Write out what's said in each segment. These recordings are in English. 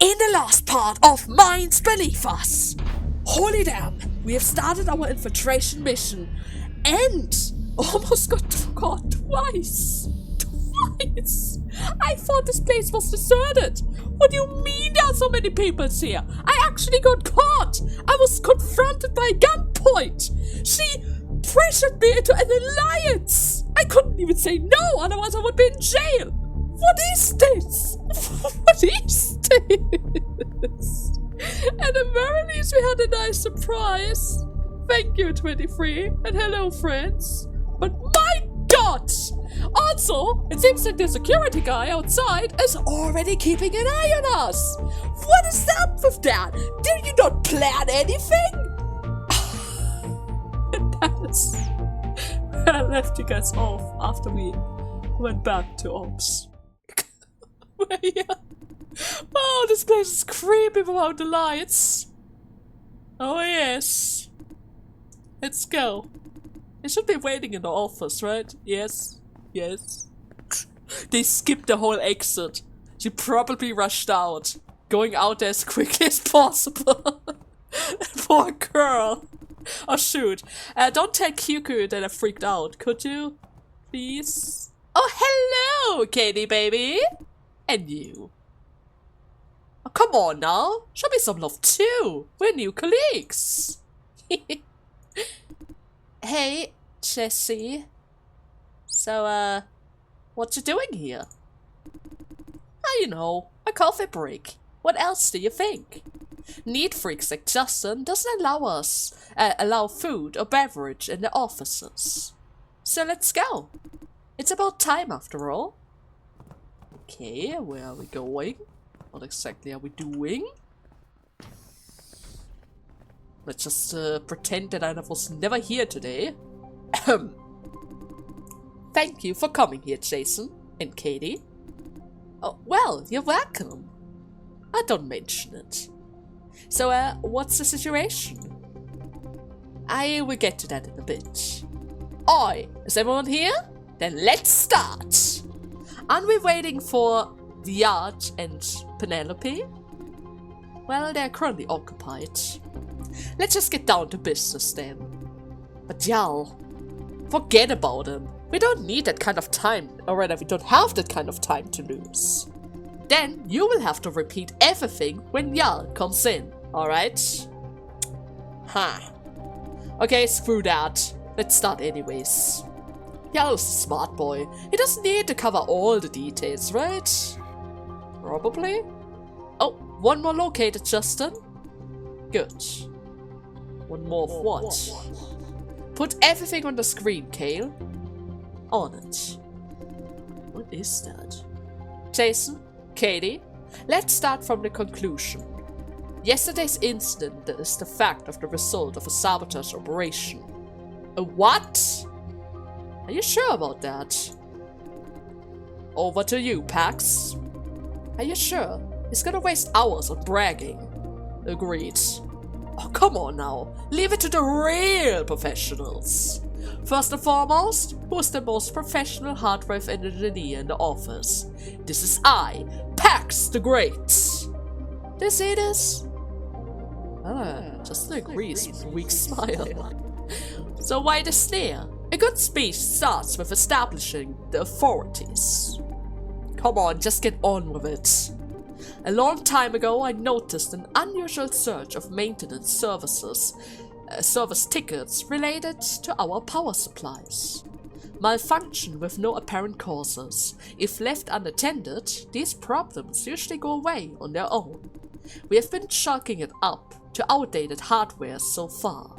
In the last part of Minds Beneath Us, holy damn, we have started our infiltration mission and almost got caught twice. I thought this place was deserted. What do you mean there are so many people here? I actually got caught. I was confronted by gunpoint. She pressured me into an alliance. I couldn't even say no, otherwise I would be in jail. What is this? What is this? At the very least, we had a nice surprise. Thank you, 23, and hello, friends. But my God! Also, it seems like the security guy outside is already keeping an eye on us. What is up with that? Did you not plan anything? I left you guys off after we went back to Ops. Yeah. Oh, this place is creepy without the lights. Oh yes. Let's go. They should be waiting in the office, right? Yes. Yes. They skipped the whole exit. She probably rushed out. Going out there as quickly as possible. Poor girl. Oh shoot. Don't tell Kyuku that I freaked out, could you? Please? Oh, hello, Katie baby. And you. Oh, come on now. Show me some love too. We're new colleagues. Hey, Jessie. So, what you doing here? Oh, you know, a coffee break. What else do you think? Neat freaks like Justin doesn't allow food or beverage in the offices. So let's go. It's about time after all. Okay, where are we going? What exactly are we doing? Let's just pretend that I was never here today. Thank you for coming here, Jason and Katie. Oh, well, you're welcome. I don't mention it. So, what's the situation? I will get to that in a bit. Oi, is everyone here? Then let's start. Aren't we waiting for Viad and Penelope? Well, they're currently occupied. Let's just get down to business then. But y'all, forget about them. We don't need that kind of time, or rather, we don't have that kind of time to lose. Then you will have to repeat everything when Yal comes in, alright? Huh. Okay, screw that. Let's start anyways. Yal's a smart boy. He doesn't need to cover all the details, right? Probably. Oh, one more located, Justin. Good. One more of what? Put everything on the screen, Kale. On it. What is that? Jason, Katie, let's start from the conclusion. Yesterday's incident is the fact of the result of a sabotage operation. A what? Are you sure about that? Over to you, Pax. Are you sure? He's gonna waste hours on bragging. Agreed. Oh, come on now. Leave it to the real professionals. First and foremost, who's the most professional hardware engineer in the office? This is I, Pax the Great. Do you see this? Justin agrees with a weak smile. So why the sneer? A good speech starts with establishing the authorities. Come on, just get on with it. A long time ago, I noticed an unusual surge of maintenance service tickets related to our power supplies. Malfunction with no apparent causes. If left unattended, these problems usually go away on their own. We have been chalking it up to outdated hardware so far.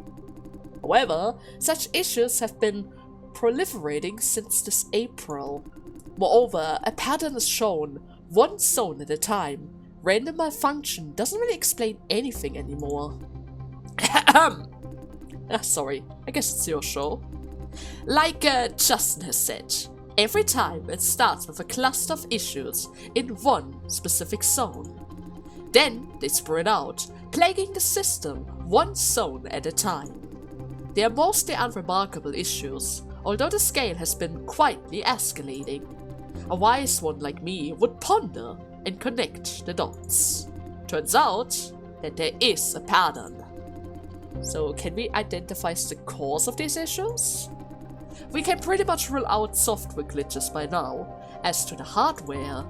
However, such issues have been proliferating since this April. Moreover, a pattern is shown, one zone at a time. Random malfunction doesn't really explain anything anymore. Sorry, I guess it's your show. Like Justin has said, every time it starts with a cluster of issues in one specific zone. Then they spread out, plaguing the system one zone at a time. They are mostly unremarkable issues, although the scale has been quietly escalating. A wise one like me would ponder and connect the dots. Turns out that there is a pattern. So can we identify the cause of these issues? We can pretty much rule out software glitches by now. As to the hardware,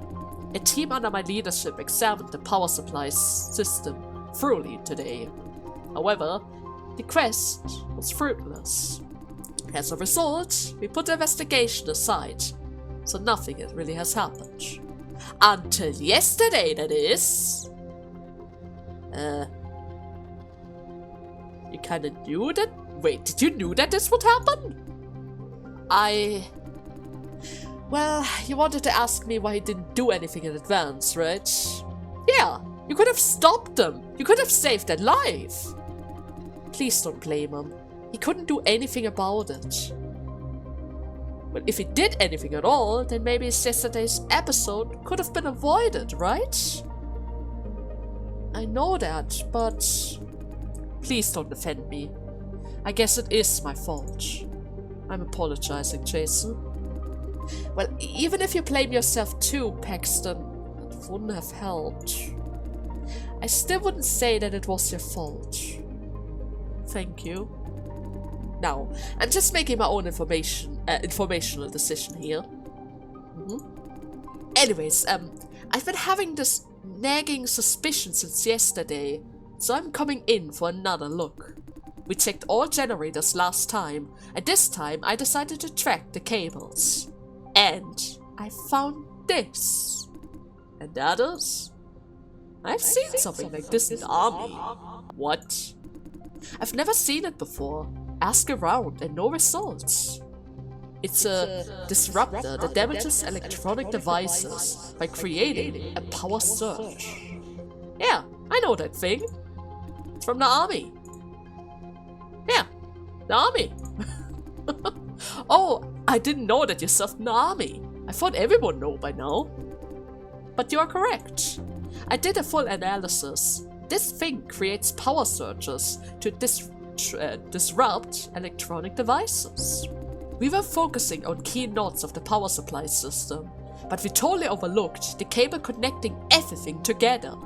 a team under my leadership examined the power supply system thoroughly today. However, the quest was fruitless. As a result, we put the investigation aside, so nothing really has happened. Until yesterday, that is. You kinda knew that? Wait, did you knew that this would happen? Well, you wanted to ask me why he didn't do anything in advance, right? Yeah, you could have stopped them. You could have saved their life. Please don't blame him. He couldn't do anything about it. Well, if he did anything at all, then maybe yesterday's episode could have been avoided, right? I know that, but please don't defend me. I guess it is my fault. I'm apologizing, Jason. Well, even if you blame yourself too, Paxton, it wouldn't have helped. I still wouldn't say that it was your fault. Thank you. Now, I'm just making my own informational decision here. Anyways, I've been having this nagging suspicion since yesterday, so I'm coming in for another look. We checked all generators last time, and this time I decided to track the cables. And I found this. And that is... I've seen something like this in the army. What? I've never seen it before. Ask around and no results. It's a disruptor that damages electronic devices by creating a power surge. Yeah, I know that thing. It's from the army. Yeah, the army. Oh, I didn't know that you served in the army. I thought everyone knew by now. But you are correct. I did a full analysis. This thing creates power surges to disrupt electronic devices. We were focusing on key nodes of the power supply system, but we totally overlooked the cable connecting everything together.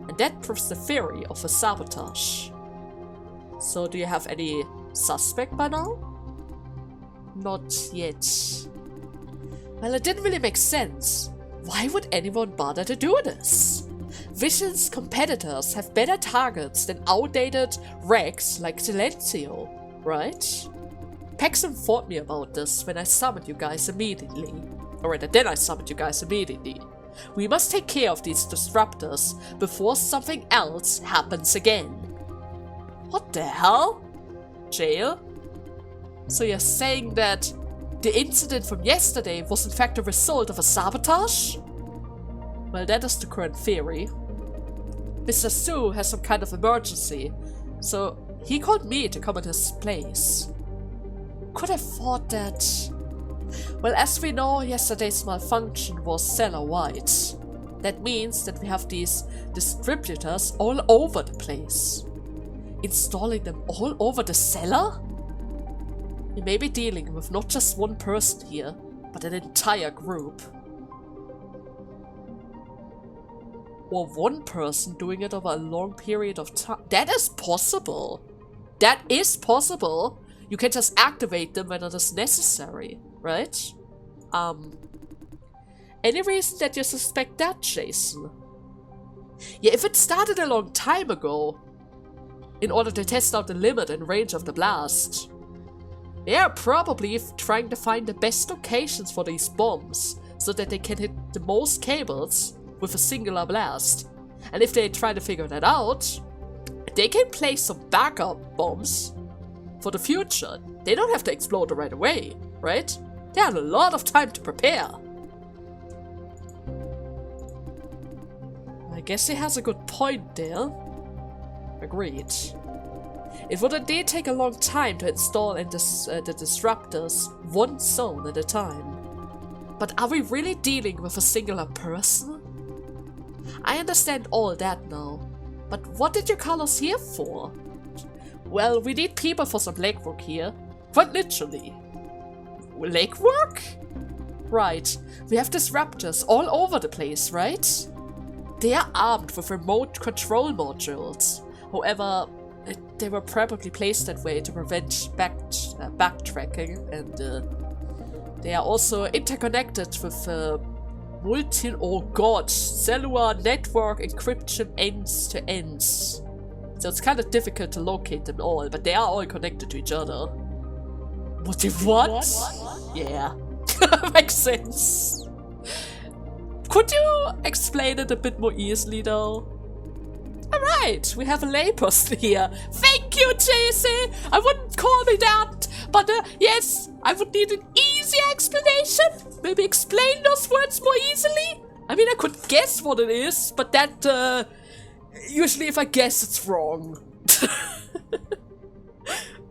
And that proves the theory of a sabotage. So do you have any suspect by now? Not yet. Well, it didn't really make sense. Why would anyone bother to do this? Vision's competitors have better targets than outdated wrecks like Silencio, right? Pax informed me about this when I summoned you guys immediately. Or rather, then I summoned you guys immediately. We must take care of these disruptors before something else happens again. What the hell? Jail? So you're saying that the incident from yesterday was in fact a result of a sabotage? Well, that is the current theory. Mr. Su has some kind of emergency, so he called me to come in his place. Could have thought that... Well, as we know, yesterday's malfunction was cellar-wide. That means that we have these distributors all over the place. Installing them all over the cellar? We may be dealing with not just one person here, but an entire group. Or one person doing it over a long period of time. That is possible. That is possible. You can just activate them when it is necessary, right? Any reason that you suspect that, Jason? Yeah, if it started a long time ago, in order to test out the limit and range of the blast, they are probably trying to find the best locations for these bombs so that they can hit the most cables with a singular blast. And if they try to figure that out, they can place some backup bombs for the future. They don't have to explode right away, right? They have a lot of time to prepare. I guess he has a good point there. Agreed. It would indeed take a long time to install the disruptors one zone at a time. But are we really dealing with a singular person? I understand all that now, but what did you call us here for? Well, we need people for some legwork here. Quite literally. Legwork? Right, we have disruptors all over the place, right? they are armed with remote control modules. However, they were probably placed that way to prevent backtracking, and they are also interconnected with cellular network encryption ends to ends. So it's kind of difficult to locate them all, but they are all connected to each other. What? Yeah. Makes sense. Could you explain it a bit more easily, though? Alright, we have a layperson here. Thank you, JC! I wouldn't call me that, but yes, I would need an easier explanation. Maybe explain those words more easily? I mean, I could guess what it is, but that, usually if I guess, it's wrong.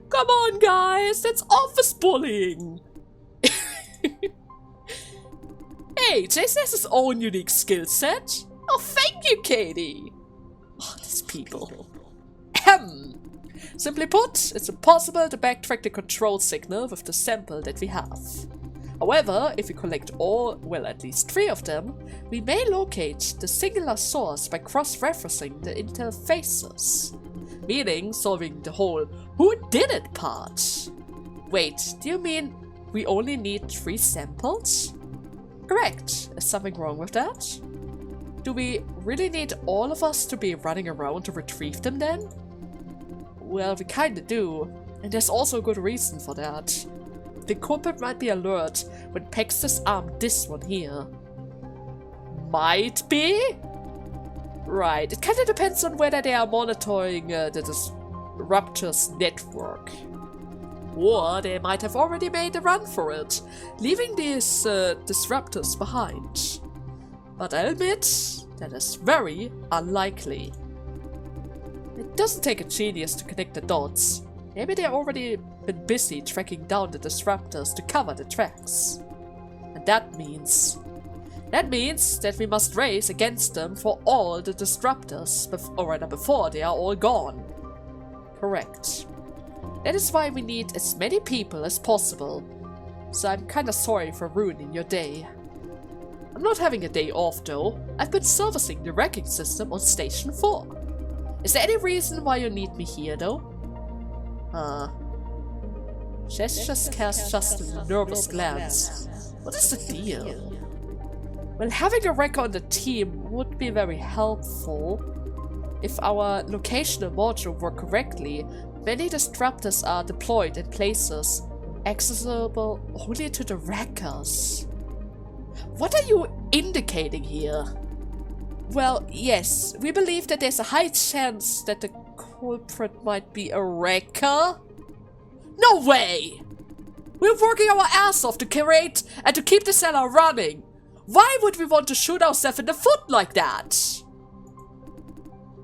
Come on, guys, that's office bullying. Hey, JC has his own unique skill set. Oh, thank you, Katie. Oh, these people. Simply put, it's impossible to backtrack the control signal with the sample that we have. However, if we collect all, well, at least 3 of them, we may locate the singular source by cross-referencing the interfaces, meaning solving the whole who did it part. Wait, do you mean we only need 3 samples? Correct. Is something wrong with that? Do we really need all of us to be running around to retrieve them then? Well, we kinda do, and there's also a good reason for that. The culprit might be alert when Pex disarmed this one here. Might be? Right, it kinda depends on whether they are monitoring the Disruptors network. Or they might have already made a run for it, leaving these Disruptors behind. But I admit, that is very unlikely. It doesn't take a genius to connect the dots. Maybe they've already been busy tracking down the Disruptors to cover the tracks. And that means that we must race against them for all the Disruptors, before they are all gone. Correct. That is why we need as many people as possible. So I'm kinda sorry for ruining your day. I'm not having a day off though. I've been servicing the wrecking system on Station 4. Is there any reason why you need me here though? Jess just cast a nervous glance. What is the deal? Well, having a wrecker on the team would be very helpful. If our locational module worked correctly, many Disruptors are deployed in places accessible only to the wreckers. What are you indicating here? Well, yes, we believe that there's a high chance that the culprit might be a wrecker. No way! We're working our ass off to create and to keep the cellar running. Why would we want to shoot ourselves in the foot like that?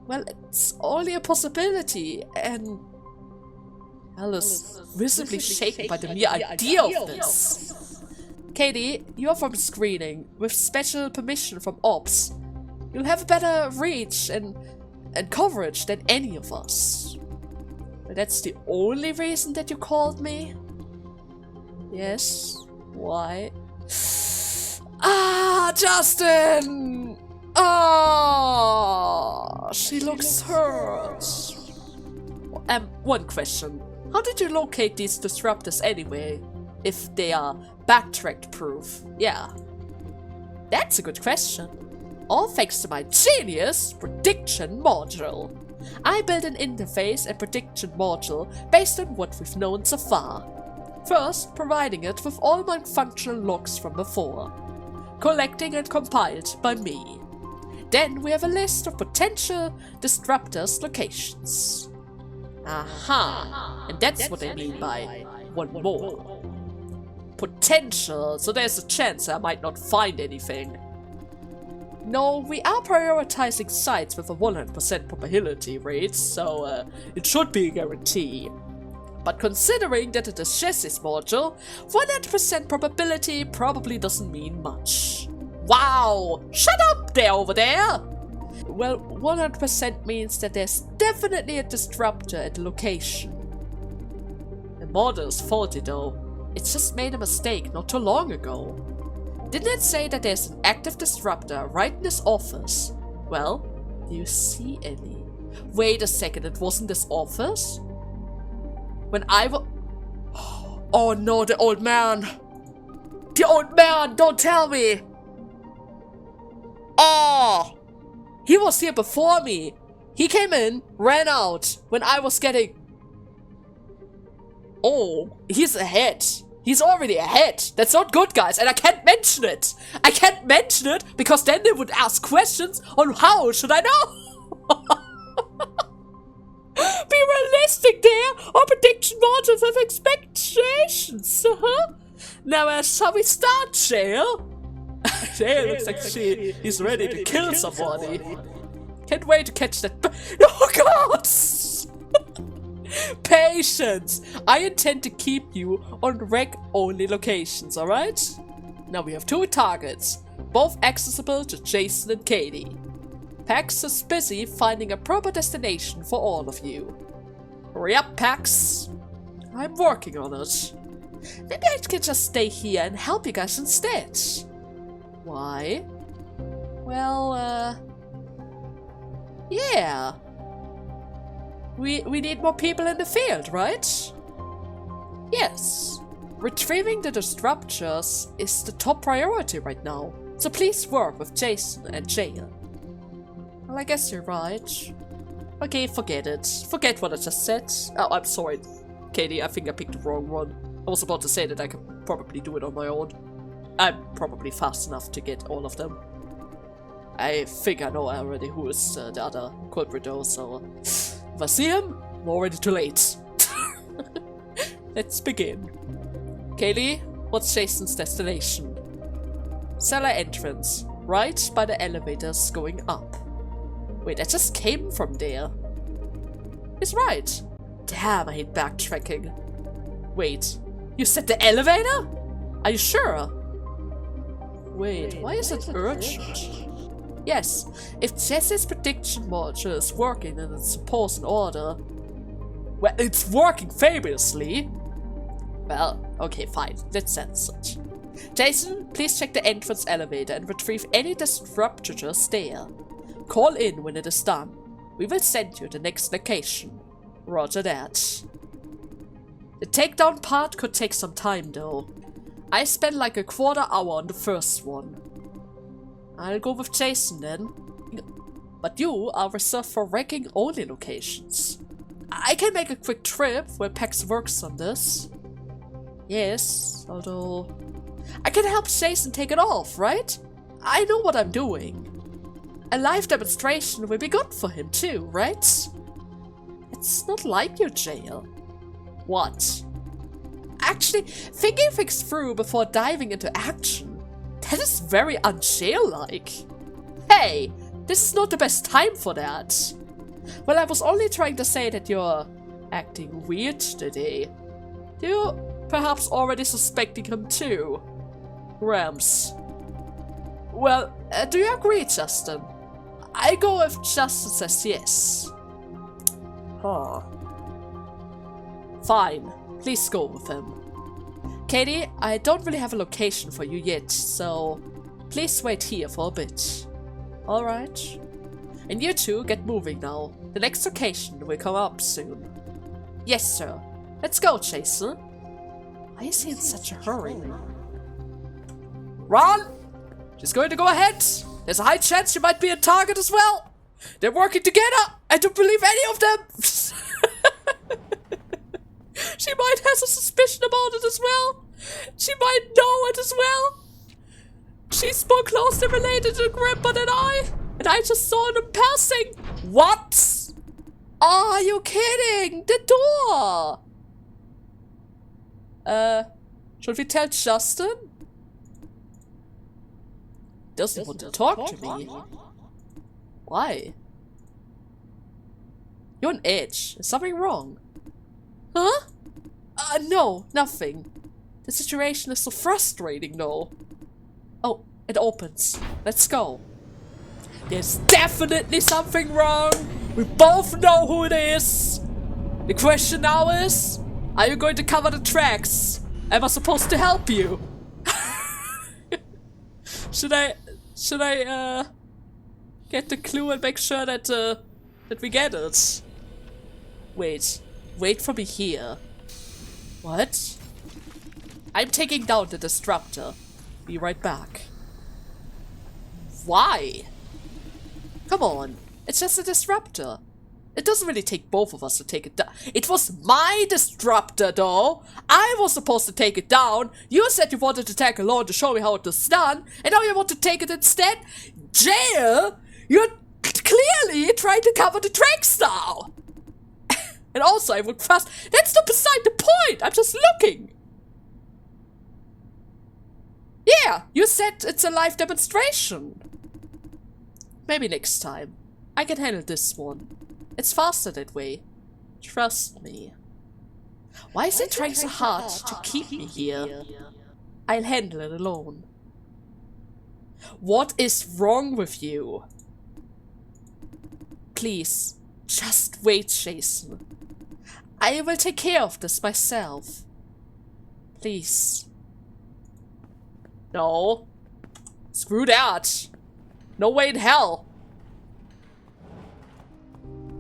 Well, it's only a possibility, and Alice visibly shaken by the mere idea of this. Katie, you're from screening, with special permission from Ops. You'll have better reach and coverage than any of us. But that's the only reason that you called me? Yes? Why? Ah, Justin! Ah, she looks hurt. One question. How did you locate these Disruptors anyway? If they are backtracked proof? Yeah. That's a good question. All thanks to my genius prediction module. I built an interface and prediction module based on what we've known so far. First, providing it with all my functional logs from before, collecting and compiled by me. Then we have a list of potential Disruptors locations. Aha! And that's what I mean by one more. Potential, so there's a chance I might not find anything. No, we are prioritizing sites with a 100% probability rate, so it should be a guarantee. But considering that it is Jesse's module, 100% probability probably doesn't mean much. Wow! Shut up there over there! Well, 100% means that there's definitely a Disruptor at the location. The model is faulty though. It's just made a mistake not too long ago. Didn't it say that there's an active Disruptor right in this office? Well, do you see any? Wait a second, it wasn't this office? When I was... Oh no, the old man! The old man, don't tell me! Oh! He was here before me! He came in, ran out, when I was getting... Oh, he's ahead. He's already ahead. That's not good, guys, and I can't mention it. I can't mention it because then they would ask questions on how should I know? Be realistic there, or prediction models of expectations. Now, shall we start, Jail? Jail looks like he's ready to kill somebody. Can't wait to catch that. Oh, God! Patience! I intend to keep you on rec-only locations, alright? Now we have 2 targets, both accessible to Jason and Katie. Pax is busy finding a proper destination for all of you. Hurry up, Pax! I'm working on it. Maybe I can just stay here and help you guys instead. Why? Well, yeah. We need more people in the field, right? Yes. Retrieving the Disruptors is the top priority right now, so please work with Jason and Jail. Well, I guess you're right. Okay, forget it. Forget what I just said. Oh, I'm sorry, Katie, I think I picked the wrong one. I was about to say that I could probably do it on my own. I'm probably fast enough to get all of them. I think I know already who is the other culprit though, so... If I see him, I'm already too late. Let's begin. Kaylee, what's Jason's destination? Cellar entrance, right by the elevators going up. Wait, I just came from there. He's right. Damn, I hate backtracking. Wait, you said the elevator? Are you sure? Wait, why is it urgent? Yes, if Jesse's prediction module is working and it's supposed in order... Well, it's working fabulously! Well, okay, fine, let's set such. Jason, please check the entrance elevator and retrieve any disruptors there. Call in when it is done. We will send you the next location. Roger that. The takedown part could take some time though. I spent like a quarter hour on the first one. I'll go with Jason then. But you are reserved for wrecking only locations. I can make a quick trip while Pax works on this. Yes, although... I can help Jason take it off, right? I know what I'm doing. A live demonstration will be good for him too, right? It's not like you, Jail. What? Actually, thinking things through before diving into action. That is very unjail-like. Hey, this is not the best time for that. Well, I was only trying to say that you're acting weird today. You perhaps already suspecting him too. Rams. Well, do you agree, Justin? I go if Justin says yes. Huh. Fine, please go with him. Katie, I don't really have a location for you yet, so please wait here for a bit. Alright. And you two get moving now. The next location will come up soon. Yes, sir. Let's go, Jason. Why is he in such a hurry? Run! She's going to go ahead. There's a high chance she might be a target as well. They're working together. I don't believe any of them. She might have a suspicion about it as well. She might know it as well. She's more closely related to Grandpa than I. And I just saw them passing. What? Oh, are you kidding? The door. Should we tell Justin? Doesn't want to talk to me. Why? You're on edge. Is something wrong? Huh? No, nothing. The situation is so frustrating, though. Oh, it opens. Let's go. There's definitely something wrong. We both know who it is. The question now is, are you going to cover the tracks? Am I supposed to help you? Should I get the clue and make sure that that we get it. Wait for me here. What? I'm taking down the disruptor. Be right back. Why? Come on, it's just a disruptor. It doesn't really take both of us to take it down. It was my disruptor, though. I was supposed to take it down. You said you wanted to tag along to show me how it was done, and now you want to take it instead? Jail? You're clearly trying to cover the tracks now. And also, I would trust. That's not beside the point. I'm just looking. Yeah, you said it's a live demonstration. Maybe next time. I can handle this one. It's faster that way. Trust me. Why is it trying so hard to keep me here? I'll handle it alone. What is wrong with you? Please, just wait, Jason. I will take care of this myself. Please. No. Screw that. No way in hell.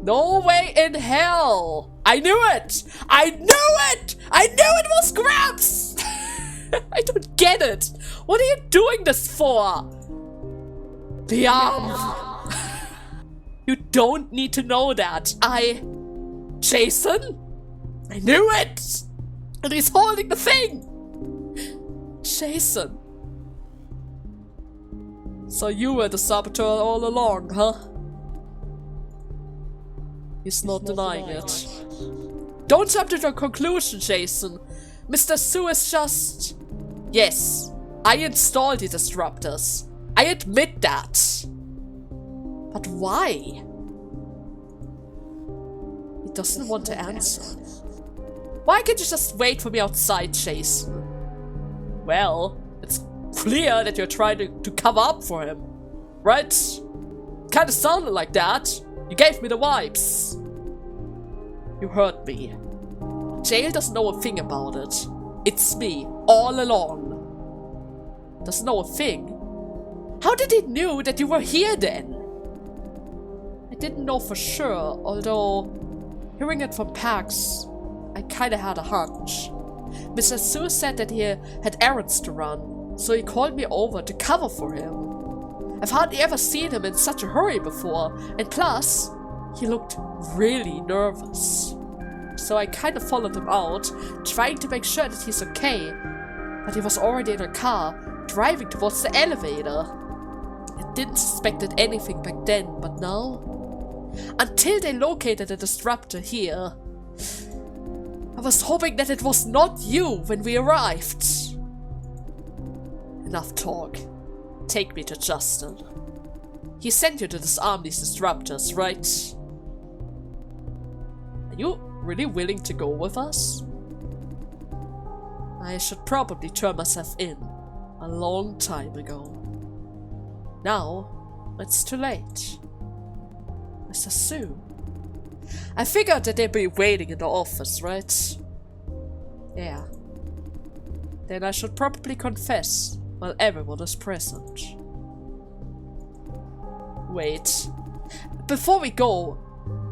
No way in hell! I knew it! I knew it! I knew it was Grabs! I don't get it! What are you doing this for? Liam! You don't need to know that. Jason? I knew it! And he's holding the thing! Jason. So you were the saboteur all along, huh? He's not denying it. Don't jump to the conclusion, Jason. Mr. Sue is just... Yes, I installed the disruptors. I admit that. But why? He doesn't want to answer. Why can't you just wait for me outside, Jason? Well, it's clear that you're trying to cover up for him, right? Kinda sounded like that. You gave me the vibes. You hurt me. Jail doesn't know a thing about it. It's me, all along. Doesn't know a thing? How did he know that you were here then? I didn't know for sure, although hearing it from Pax, I kinda had a hunch. Mr. Sue said that he had errands to run, so he called me over to cover for him. I've hardly ever seen him in such a hurry before, and plus, he looked really nervous. So I kind of followed him out, trying to make sure that he's okay, but he was already in a car, driving towards the elevator. I didn't suspect anything back then, but now? Until they located the disruptor here. I was hoping that it was not you when we arrived. Enough talk. Take me to Justin. He sent you to disarm these disruptors, right? Are you really willing to go with us? I should probably turn myself in a long time ago. Now, it's too late. Mr. Sue. I figured that they'd be waiting in the office, right? Yeah. Then I should probably confess while everyone is present. Wait. Before we go,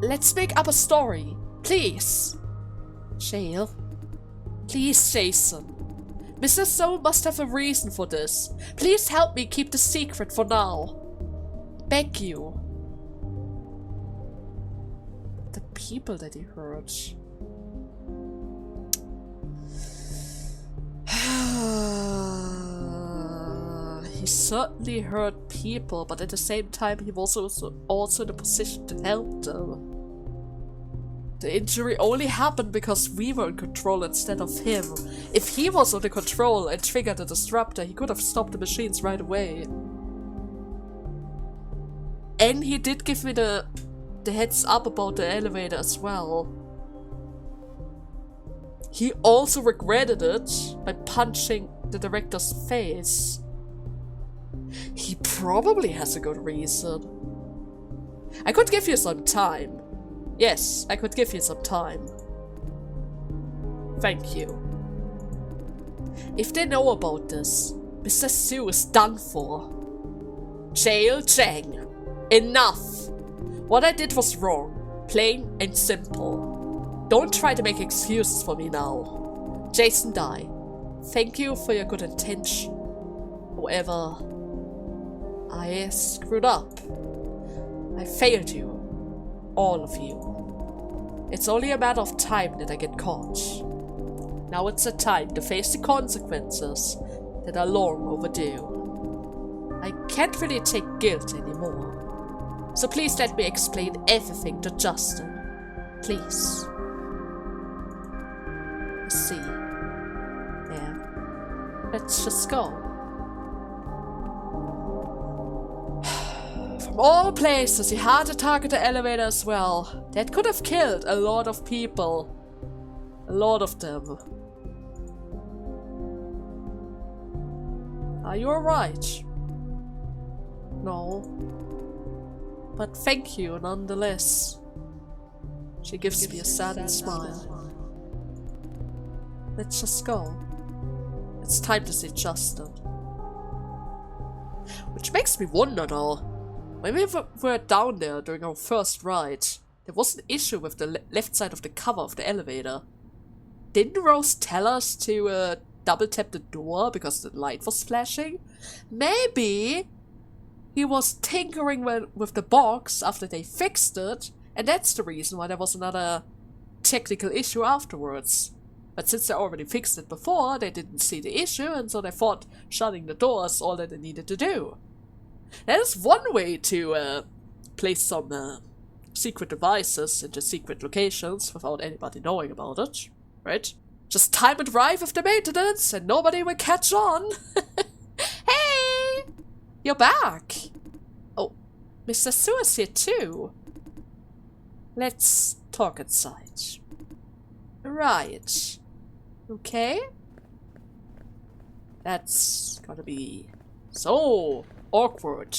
let's make up a story. Please. Jail. Please, Jason. Mr. So must have a reason for this. Please help me keep the secret for now. Beg you. The people that he hurt. He certainly hurt people, but at the same time he was also in a position to help them. The injury only happened because we were in control instead of him. If he was under control and triggered the disruptor, he could have stopped the machines right away. And he did give me the heads up about the elevator as well. He also regretted it by punching the director's face. He probably has a good reason. I could give you some time. Yes, I could give you some time. Thank you. If they know about this, Mr. Sue is done for. Jail Chang. Enough! What I did was wrong. Plain and simple. Don't try to make excuses for me now. Jason Dye, thank you for your good intention. However, I screwed up. I failed you. All of you. It's only a matter of time that I get caught. Now it's the time to face the consequences that are long overdue. I can't really take guilt anymore. So please let me explain everything to Justin. Please. See. Yeah. Let's just go. From all places, he had to target the elevator as well. That could have killed a lot of people. A lot of them. Are you alright? No. But thank you nonetheless. She gives me a sad smile. Let's just go. It's time to see Justin. Which makes me wonder though. When we were down there during our first ride, there was an issue with the left side of the cover of the elevator. Didn't Rose tell us to double tap the door because the light was flashing? Maybe he was tinkering with the box after they fixed it, and that's the reason why there was another technical issue afterwards. But since they already fixed it before, they didn't see the issue, and so they thought shutting the door is all that they needed to do. That is one way to place some secret devices into secret locations without anybody knowing about it, right? Just time it right with the maintenance and nobody will catch on. Hey! You're back! Oh, Mr. Sue is here too. Let's talk inside. Right. Okay. That's gonna be so awkward.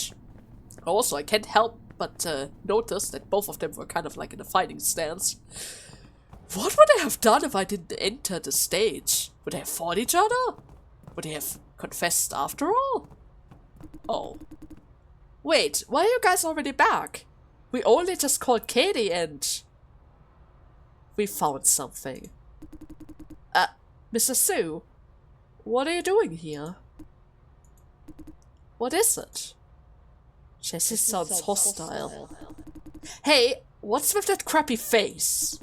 Also, I can't help but notice that both of them were kind of like in a fighting stance. What would they have done if I didn't enter the stage? Would they have fought each other? Would they have confessed after all? Oh. Wait, why are you guys already back? We only just called Katie and... we found something. Mr. Sue, what are you doing here? What is it? Jesse sounds hostile. Hey, what's with that crappy face?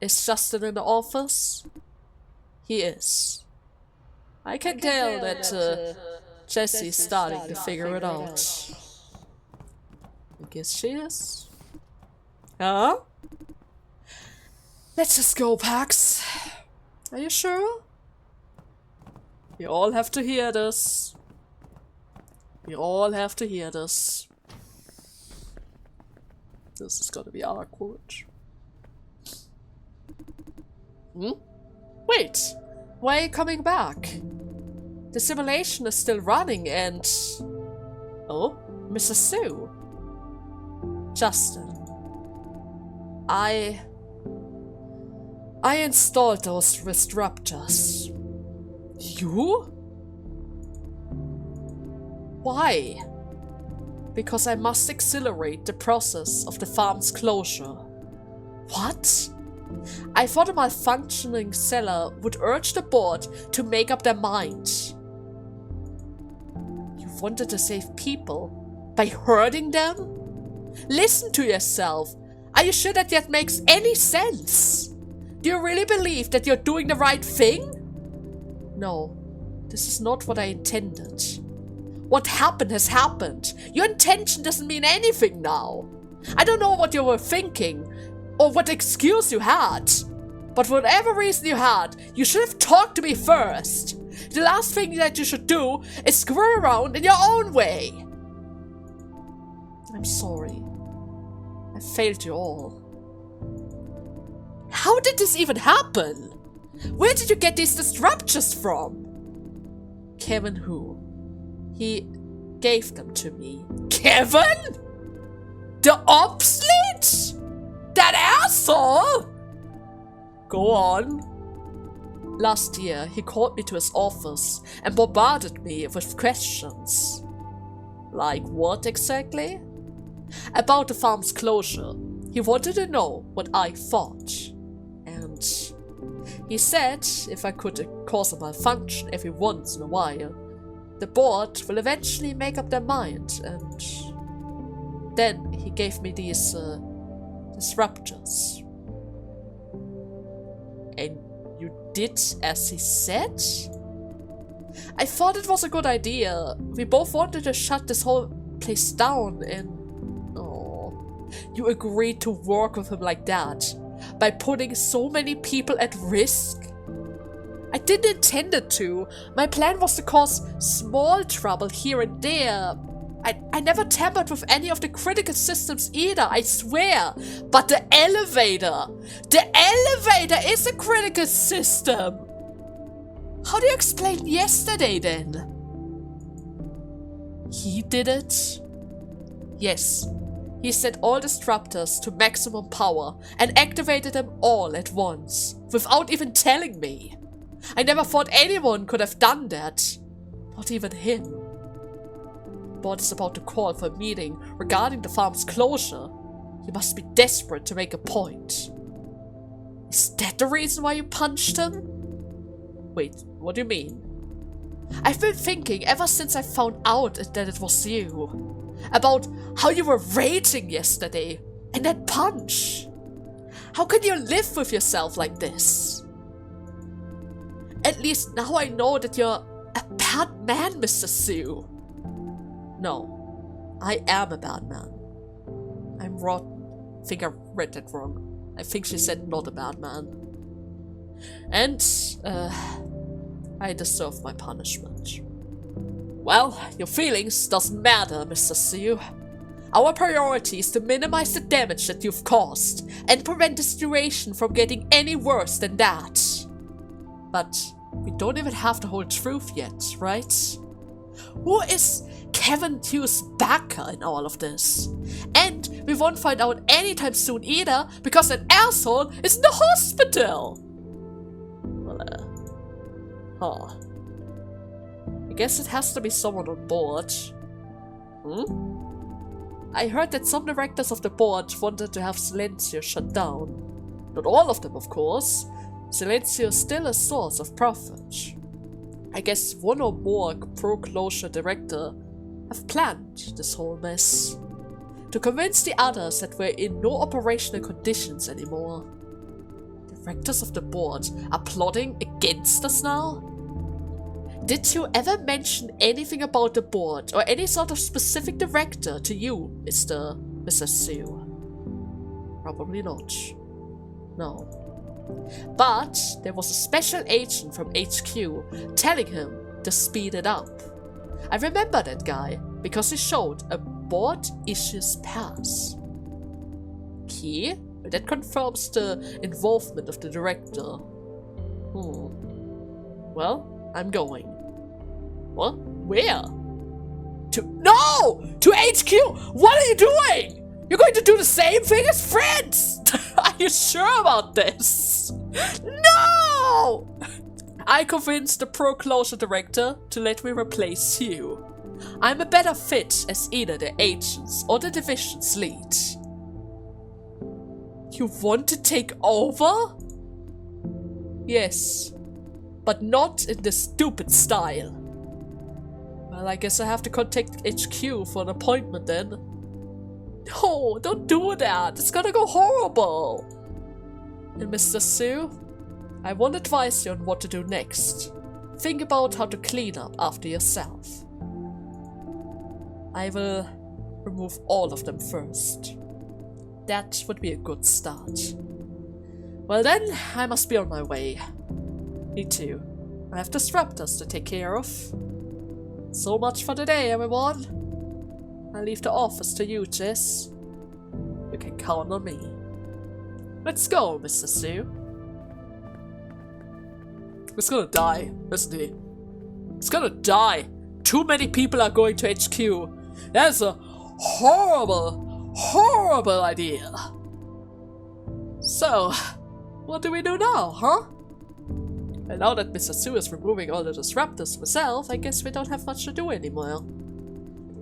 Is Justin in the office? He is. I can tell that Jesse's starting to figure it out. I guess she is. Huh? Let's just go, Pax. Are you sure? We all have to hear this. We all have to hear this. This is gonna be awkward. Wait! Why are you coming back? The simulation is still running and... Oh? Mrs. Sue? Justin. I installed those Disruptors. You? Why? Because I must accelerate the process of the farm's closure. What? I thought a malfunctioning cellar would urge the board to make up their mind. You wanted to save people by hurting them? Listen to yourself. Are you sure that makes any sense? Do you really believe that you're doing the right thing? No, this is not what I intended. What happened has happened. Your intention doesn't mean anything now. I don't know what you were thinking, or what excuse you had. But for whatever reason you had, you should have talked to me first. The last thing that you should do is screw around in your own way. I'm sorry. I failed you all. How did this even happen? Where did you get these Disruptors from? Kevin who? He gave them to me. Kevin? The obsolete? That asshole? Go on. Last year, he called me to his office and bombarded me with questions. Like what exactly? About the farm's closure. He wanted to know what I thought. And he said if I could cause a malfunction every once in a while, the board will eventually make up their mind, and then he gave me these disruptors. And you did as he said? I thought it was a good idea. We both wanted to shut this whole place down, and you agreed to work with him like that by putting so many people at risk? I didn't intend it to. My plan was to cause small trouble here and there. I never tampered with any of the critical systems either, I swear. But the elevator is a critical system. How do you explain yesterday then? He did it? Yes. He set all disruptors to maximum power and activated them all at once, without even telling me. I never thought anyone could have done that. Not even him. Board is about to call for a meeting regarding the farm's closure. He must be desperate to make a point. Is that the reason why you punched him? Wait, what do you mean? I've been thinking ever since I found out that it was you. About how you were raging yesterday, and that punch. How can you live with yourself like this? At least now I know that you're a bad man, Mr. Sue. No, I am a bad man. I'm rotten. I think I read that wrong. I think she said not a bad man. And, I deserve my punishment. Well, your feelings doesn't matter, Mr. Sue. Our priority is to minimize the damage that you've caused and prevent the situation from getting any worse than that. But we don't even have the whole truth yet, right? Who is Kevin Hughes' backer in all of this? And we won't find out anytime soon either, because that asshole is in the hospital! Well, I guess it has to be someone on board. I heard that some directors of the board wanted to have Silencio shut down. Not all of them, of course. Silencio is still a source of profit. I guess one or more pro-closure director have planned this whole mess. To convince the others that we're in no operational conditions anymore. Directors of the board are plotting against us now? Did you ever mention anything about the board or any sort of specific director to you, Mr. Sue? Probably not. No. But there was a special agent from HQ telling him to speed it up. I remember that guy because he showed a board issues pass. Key? That confirms the involvement of the director. Well, I'm going. What? Where? To HQ! What are you doing? You're going to do the same thing as friends! Are you sure about this? No! I convinced the pro-closure director to let me replace you. I'm a better fit as either the agents or the division's lead. You want to take over? Yes, but not in this stupid style. Well, I guess I have to contact HQ for an appointment then. No, don't do that. It's gonna go horrible. And Mr. Sue, I won't advise you on what to do next. Think about how to clean up after yourself. I will remove all of them first. That would be a good start. Well then, I must be on my way. Me too. I have disruptors to take care of. So much for today, everyone. I leave the office to you, Jess. You can count on me. Let's go, Mr. Sue. He's gonna die, isn't he? He's gonna die. Too many people are going to HQ. That's a horrible, horrible idea. So, what do we do now, huh? And now that Mr. Sue is removing all the disruptors himself, I guess we don't have much to do anymore.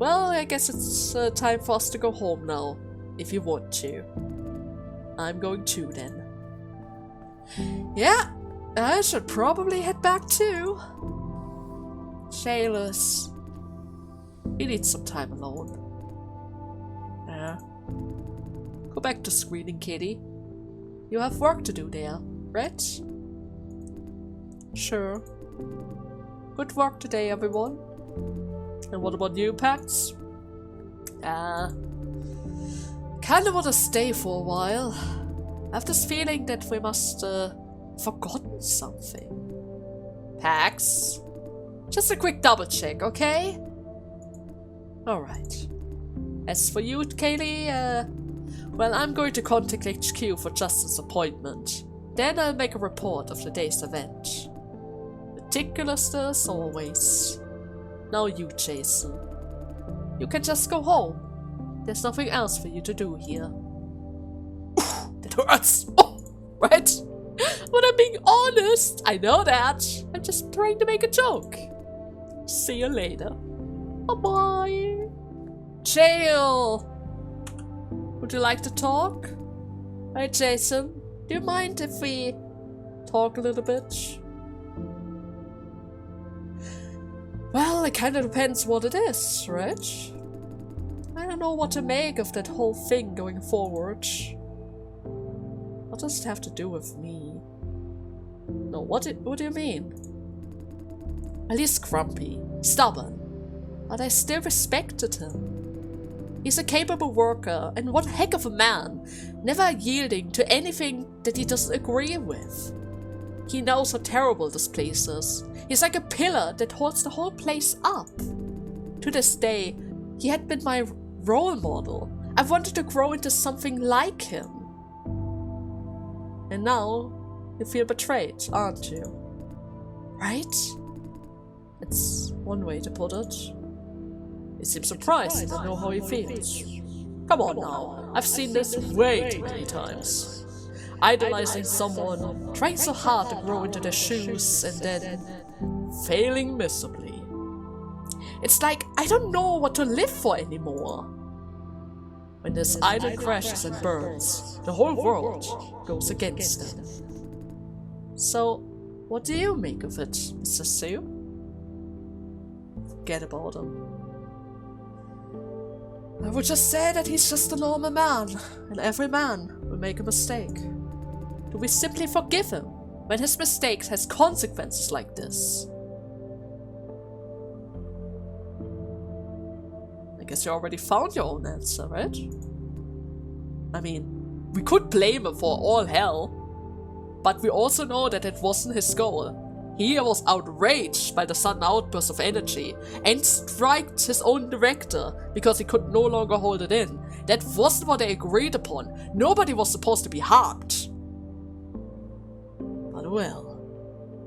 Well, I guess it's time for us to go home now, if you want to. I'm going too then. Yeah, I should probably head back too. Shayless. He needs some time alone. Yeah. Go back to screening, Kitty. You have work to do there, right? Sure. Good work today, everyone. And what about you, Pax? Kinda wanna stay for a while. I have this feeling that we must forgotten something. Pax? Just a quick double check, okay? Alright. As for you, Kaylee, well, I'm going to contact HQ for Justin's appointment. Then I'll make a report of the day's event. Meticulous as always. Now you, Jason. You can just go home. There's nothing else for you to do here. That hurts! Oh, right? But I'm being honest! I know that! I'm just trying to make a joke. See you later. Bye-bye. Jail! Would you like to talk? Hey, Jason, do you mind if we talk a little bit? Well, it kind of depends what it is, right? I don't know what to make of that whole thing going forward. What does it have to do with me? No, what do you mean? Well, he's grumpy, stubborn, but I still respected him. He's a capable worker, and one heck of a man, never yielding to anything that he doesn't agree with. He knows how terrible this place is. He's like a pillar that holds the whole place up. To this day, he had been my role model. I wanted to grow into something like him. And now, you feel betrayed, aren't you? Right? It's one way to put it. You seem surprised I know how he feels. Come on now, I've seen this way too many times. Idolizing someone, trying so hard to grow into their shoes, and then failing miserably. It's like I don't know what to live for anymore. When this idol crashes and burns, the whole world goes against them. So, what do you make of it, Mr. Sue? Forget about him. I would just say that he's just a normal man, and every man will make a mistake. Do we simply forgive him when his mistakes has consequences like this? I guess you already found your own answer, right? I mean, we could blame him for all hell, but we also know that it wasn't his goal. He was outraged by the sudden outburst of energy and striked his own director because he could no longer hold it in. That wasn't what they agreed upon. Nobody was supposed to be harmed. But well,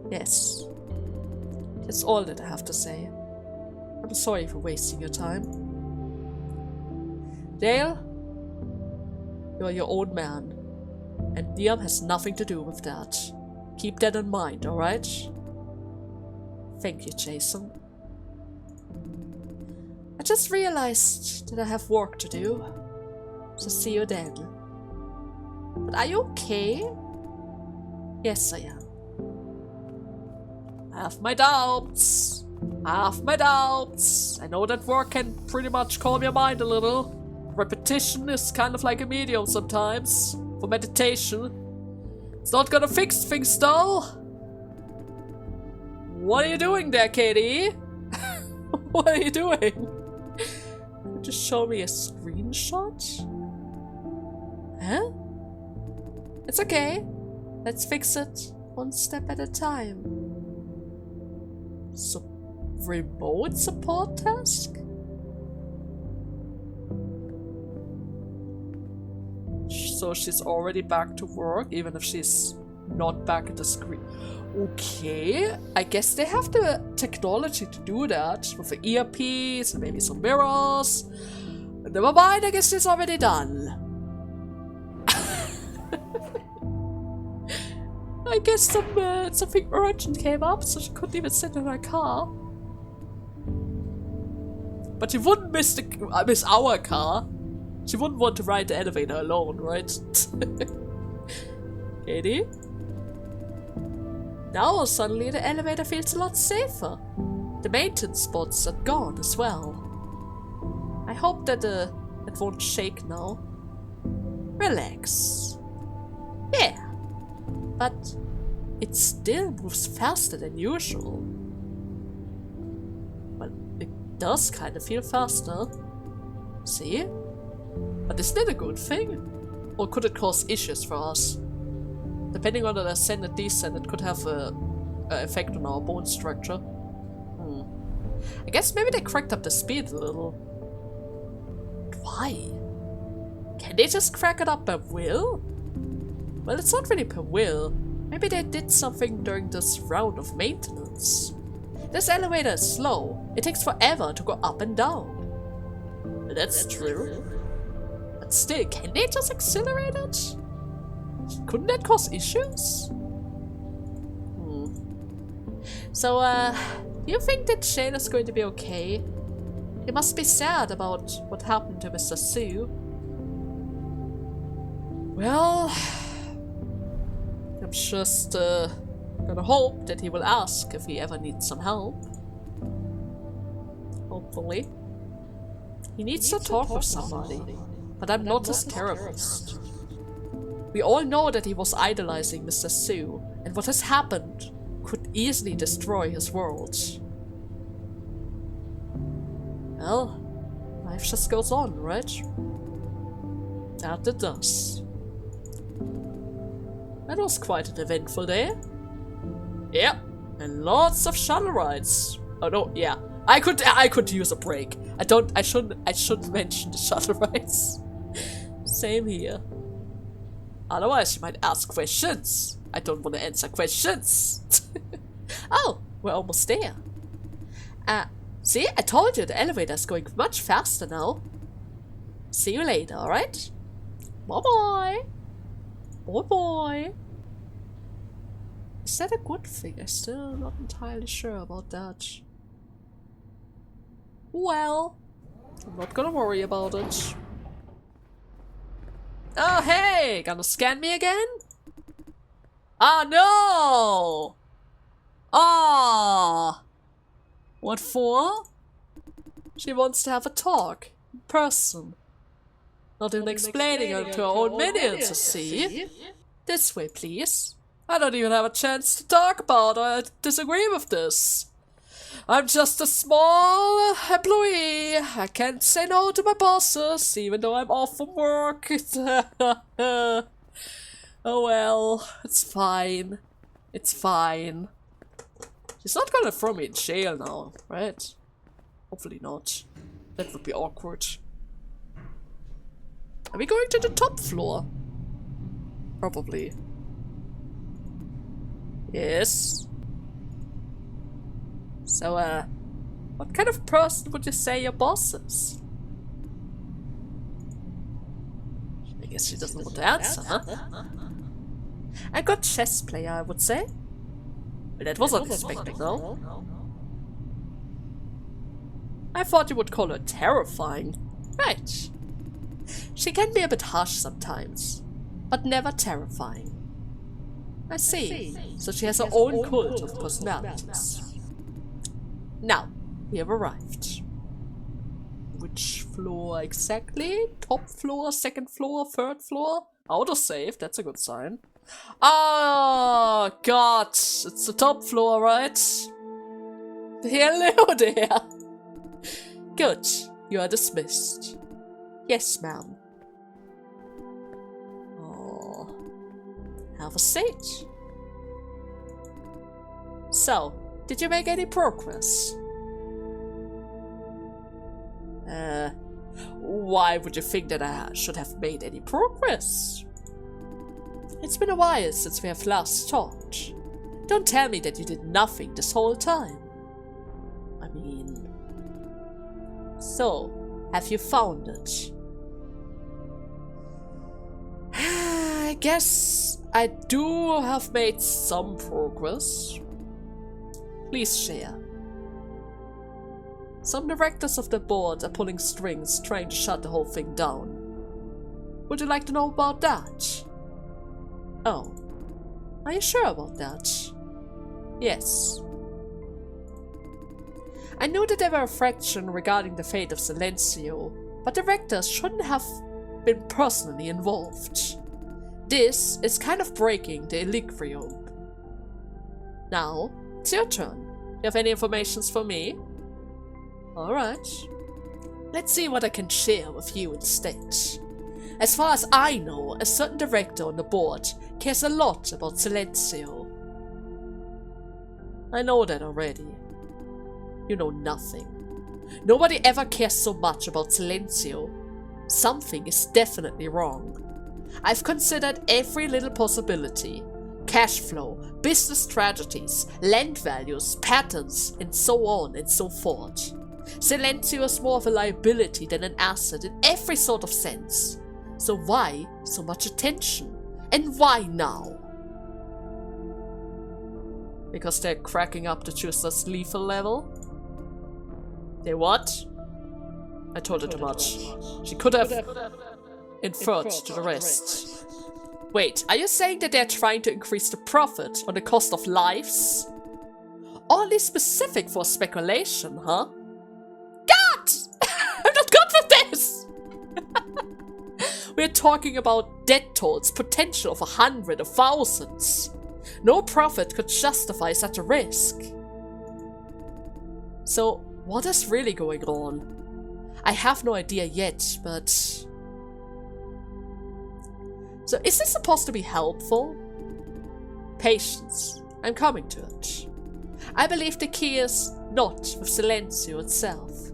yes. That's all that I have to say. I'm sorry for wasting your time. Dale, you're your own man, and Liam has nothing to do with that. Keep that in mind, alright? Thank you, Jason. I just realized that I have work to do, so see you then. But are you okay? Yes, I am. I have my doubts. I know that work can pretty much calm your mind a little. Repetition is kind of like a medium sometimes, for meditation. It's not gonna fix things though. What are you doing there, Katie? What are you doing? Just show me a screenshot? Huh? It's okay. Let's fix it one step at a time. So, remote support task? So she's already back to work, even if she's not back at the screen. Okay, I guess they have the technology to do that with the earpiece and maybe some mirrors. Never mind, I guess it's already done. I guess something urgent came up, so she couldn't even sit in her car. But she wouldn't miss our car. She wouldn't want to ride the elevator alone, right? Katie? Now suddenly the elevator feels a lot safer. The maintenance spots are gone as well. I hope that it won't shake now. Relax. Yeah. But it still moves faster than usual. Well, it does kind of feel faster. See? But isn't it a good thing? Or could it cause issues for us? Depending on the ascent and descent, it could have an effect on our bone structure. I guess maybe they cracked up the speed a little. Why? Can they just crack it up by will? Well, it's not really per will. Maybe they did something during this round of maintenance. This elevator is slow. It takes forever to go up and down. That's true. But still, can they just accelerate it? Couldn't that cause issues? So, do you think that Shane is going to be okay? He must be sad about what happened to Mr. Sue. Well, I'm just gonna hope that he will ask if he ever needs some help. Hopefully. He needs to talk with somebody, but I'm not his therapist. We all know that he was idolizing Mr. Sue, and what has happened could easily destroy his world. Well, life just goes on, right? That it does. That was quite an eventful day. Yep, and lots of shuttle rides. Oh no, yeah. I could use a break. I shouldn't mention the shuttle rides. Same here. Otherwise you might ask questions. I don't want to answer questions. Oh, we're almost there. See, I told you the elevator's going much faster now. See you later, alright? Bye-bye. Bye-bye. Is that a good thing? I'm still not entirely sure about that. Well, I'm not gonna worry about it. Oh, hey! Gonna scan me again? Ah, no! Ah! What for? She wants to have a talk. In person. Not even explaining it to her own minions, you see? This way, please. I don't even have a chance to talk about or disagree with this. I'm just a small employee. I can't say no to my bosses, even though I'm off from work. Oh well, it's fine. It's fine. She's not gonna throw me in jail now, right? Hopefully not. That would be awkward. Are we going to the top floor? Probably. Yes. So, what kind of person would you say your boss is? I guess she doesn't want to answer, huh? A good chess player, I would say. But that wasn't expecting, no? I thought you would call her terrifying. Right. She can be a bit harsh sometimes, but never terrifying. I see. So she has her own cult of personalities. Now, we have arrived. Which floor exactly? Top floor, second floor, third floor? Autosave, that's a good sign. Oh god, it's the top floor, right? Hello there. Good, you are dismissed. Yes, ma'am. Oh, have a seat. So, did you make any progress? Why would you think that I should have made any progress? It's been a while since we have last talked. Don't tell me that you did nothing this whole time. I mean... So, have you found it? I guess I do have made some progress. Please share. Some directors of the board are pulling strings trying to shut the whole thing down. Would you like to know about that? Oh, are you sure about that? Yes. I knew that there were a fraction regarding the fate of Silencio, but directors shouldn't have been personally involved. This is kind of breaking the equilibrium. Now, it's your turn. You have any information for me? Alright. Let's see what I can share with you instead. As far as I know, a certain director on the board cares a lot about Silencio. I know that already. You know nothing. Nobody ever cares so much about Silencio. Something is definitely wrong. I've considered every little possibility. Cash flow, business strategies, land values, patterns, and so on and so forth. Silencio is more of a liability than an asset in every sort of sense. So why so much attention? And why now? Because they're cracking up the choosers' lethal level? They what? I told her too much. She could have inferred to the rest. Wait, are you saying that they're trying to increase the profit on the cost of lives? Oddly specific for speculation, huh? God! I'm not good for this! We're talking about death tolls potential of 100 or thousands. No profit could justify such a risk. So, what is really going on? I have no idea yet, but... So, is this supposed to be helpful? Patience. I'm coming to it. I believe the key is not with Silencio itself.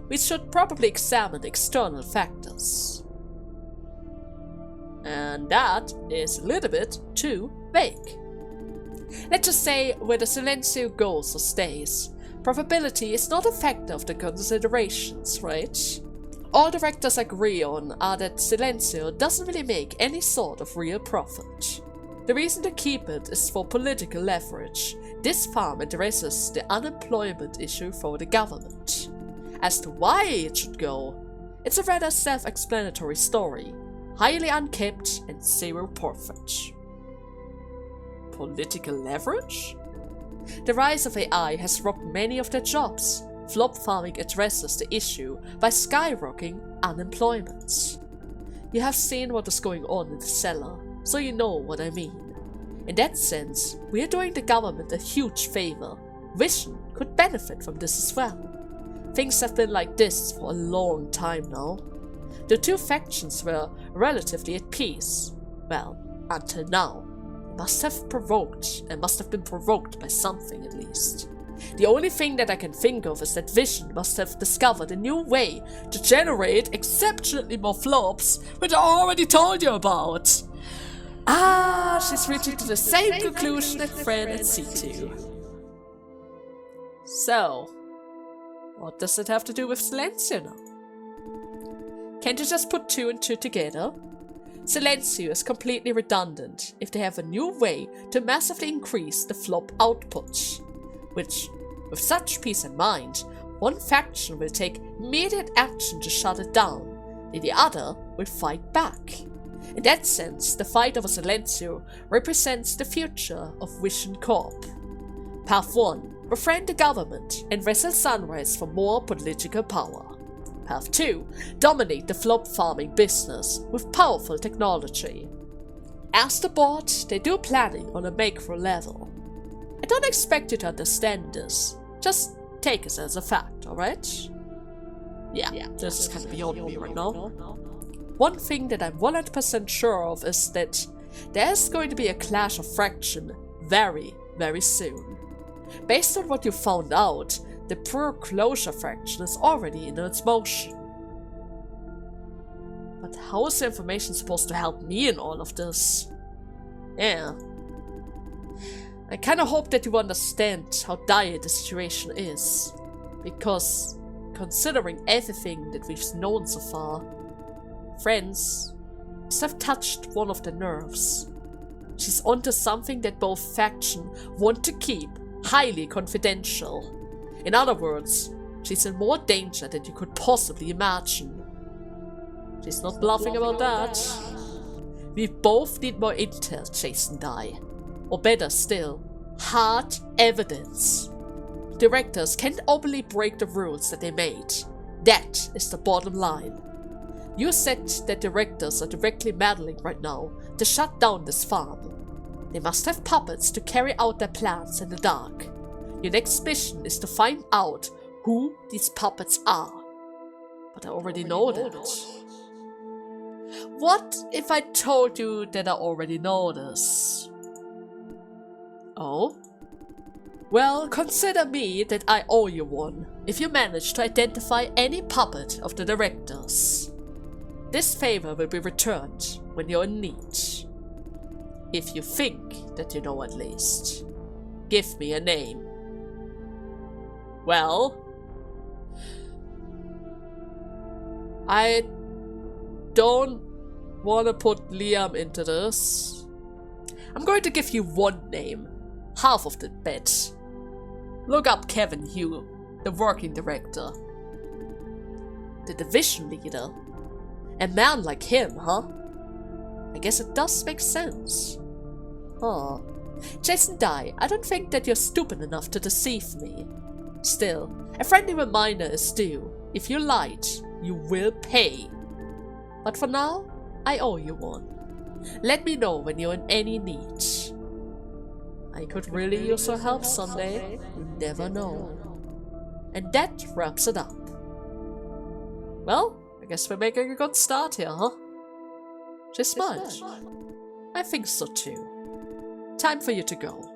We should probably examine external factors. And that is a little bit too vague. Let's just say where the Silencio goes or stays, probability is not a factor of the considerations, right? All directors agree on are that Silencio doesn't really make any sort of real profit. The reason to keep it is for political leverage. This farm addresses the unemployment issue for the government. As to why it should go, it's a rather self-explanatory story. Highly unkept and zero profit. Political leverage? The rise of AI has robbed many of their jobs. Flop farming addresses the issue by skyrocketing unemployment. You have seen what is going on in the cellar, so you know what I mean. In that sense, we are doing the government a huge favor. Vision could benefit from this as well. Things have been like this for a long time now. The two factions were relatively at peace. Well, until now. Must have been provoked by something at least. The only thing that I can think of is that Vision must have discovered a new way to generate exceptionally more flops, which I already told you about. She's reaching to the same conclusion that Fran and C2. So, what does it have to do with Silencio now? Can't you just put two and two together? Silencio is completely redundant if they have a new way to massively increase the flop output. Which, with such peace in mind, one faction will take immediate action to shut it down, and the other will fight back. In that sense, the fight over Silencio represents the future of Vision Corp. Path 1. Befriend the government and wrestle Sunrise for more political power. Path 2. Dominate the flop farming business with powerful technology. As the board, they do planning on a macro level. I don't expect you to understand this. Just take it as a fact, alright? Yeah, this is kind of beyond me right now. One thing that I'm 100% sure of is that there's going to be a clash of fraction very, very soon. Based on what you found out, the pure closure fraction is already in its motion. But how is the information supposed to help me in all of this? Yeah. I kinda hope that you understand how dire the situation is. Because, considering everything that we've known so far, Friends must have touched one of the nerves. She's onto something that both factions want to keep highly confidential. In other words, She's in more danger than you could possibly imagine. She's not bluffing about that. We both need more intel, Jason Dye. Or better still, hard evidence. Directors can't openly break the rules that they made. That is the bottom line. You said that directors are directly meddling right now to shut down this farm. They must have puppets to carry out their plans in the dark. Your next mission is to find out who these puppets are. But I already know that. What if I told you that I already know this? Oh? Well, consider me that I owe you one, if you manage to identify any puppet of the directors. This favor will be returned when you're in need. If you think that you know at least. Give me a name. Well, I don't want to put Liam into this. I'm going to give you one name. Half of the bet. Look up Kevin Hugh, the working director. The division leader. A man like him, huh? I guess it does make sense. Huh. Jason Dye, I don't think that you're stupid enough to deceive me. Still, a friendly reminder is due. If you lied, you will pay. But for now, I owe you one. Let me know when you're in any need. I could really use your help someday. You never know. And that wraps it up. Well, I guess we're making a good start here, huh? She smiled. I think so too. Time for you to go.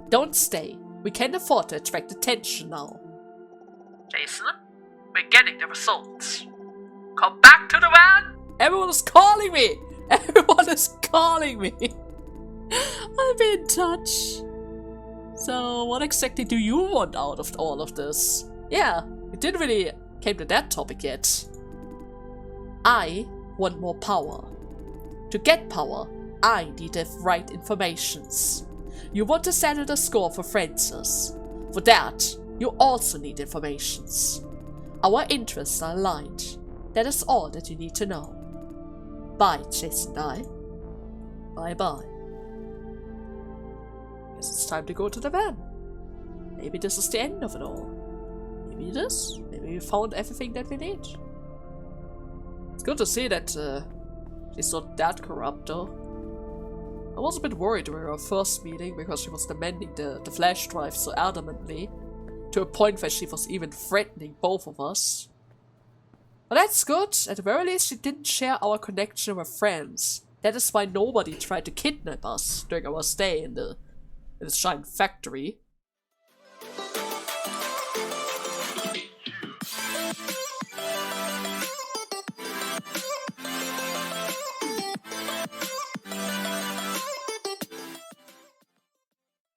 Don't stay. We can't afford to attract attention now. Jason, we're getting the results. Come back to the van! Everyone is calling me! Everyone is calling me! I'll be in touch. So, what exactly do you want out of all of this? Yeah, we didn't really came to that topic yet. I want more power. To get power, I need the right informations. You want to settle the score for Francis. For that, you also need informations. Our interests are aligned. That is all that you need to know. Bye, Jason Dye. Bye-bye. Guess it's time to go to the van. Maybe this is the end of it all. Maybe this? Maybe we found everything that we need. It's good to see that she's not that corrupt though. I was a bit worried during our first meeting because she was demanding the flash drive so adamantly, to a point where she was even threatening both of us. But that's good. At the very least, she didn't share our connection with friends. That is why nobody tried to kidnap us during our stay in the giant factory.